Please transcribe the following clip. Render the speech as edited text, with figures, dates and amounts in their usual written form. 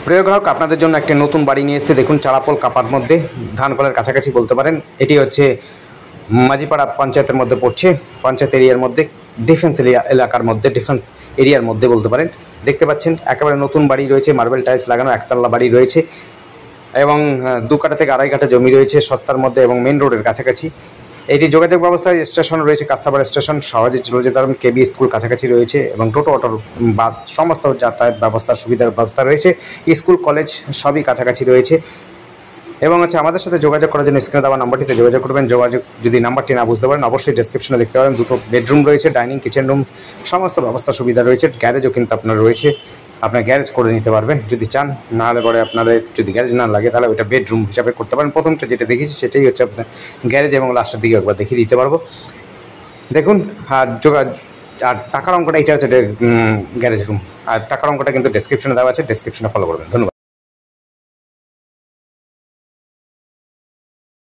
প্রিয় গ্রাহক, আপনাদের জন্য একটি নতুন বাড়ি নিয়ে এসেছে। দেখুন, চারাপোল কাপার মধ্যে, ধানকলের কাছাকাছি বলতে পারেন। এটি হচ্ছে মাঝিপাড়া পঞ্চায়েতের মধ্যে পড়ছে, পঞ্চায়েত এরিয়ার মধ্যে, ডিফেন্স এলাকার মধ্যে, ডিফেন্স এরিয়ার মধ্যে বলতে পারেন। দেখতে পাচ্ছেন একেবারে নতুন বাড়ি রয়েছে, মার্বেল টাইলস লাগানো একতলা বাড়ি রয়েছে এবং 2 কাঠা থেকে 2.5 কাঠা জমি রয়েছে সস্তার মধ্যে এবং মেন রোডের কাছাকাছি। এটি যোগাযোগ ব্যবস্থায় স্টেশন রয়েছে, কাস্তাপাড়া স্টেশন, সহজে চলে যেতে পারবেন। কেবি স্কুল কাছাকাছি রয়েছে এবং টোটো, অটো, বাস সমস্ত যাতায়াত ব্যবস্থার সুবিধার ব্যবস্থা রয়েছে। স্কুল, কলেজ সবই কাছাকাছি রয়েছে এবং আমাদের সাথে যোগাযোগ করার জন্য স্ক্রিনে দেওয়া নাম্বারটিতে যোগাযোগ করবেন। যোগাযোগ যদি নাম্বারটি না বুঝতে পারেন, অবশ্যই ডেসক্রিপশনে দেখতে পারেন। 2টো বেডরুম রয়েছে, ডাইনিং, কিচেন রুম সমস্ত ব্যবস্থা সুবিধা রয়েছে। গ্যারেজও কিন্তু আপনার রয়েছে, আপনার গ্যারেজ করে নিতে পারবেন যদি চান। না হলে পরে আপনাদের যদি গ্যারেজ না লাগে তাহলে ওইটা বেডরুম হিসাবে করতে পারেন। প্রথমটা যেটা দেখেছি সেটাই হচ্ছে আপনার গ্যারেজ এবং লাস্টের দিকে একবার দেখিয়ে দিতে পারবো। দেখুন, আর টাকার অঙ্কটা এটা হচ্ছে গ্যারেজ রুম, আর টাকার অঙ্কটা কিন্তু ডেসক্রিপশনে দেওয়া আছে, ডেসক্রিপশনে ফলো করবেন। ধন্যবাদ।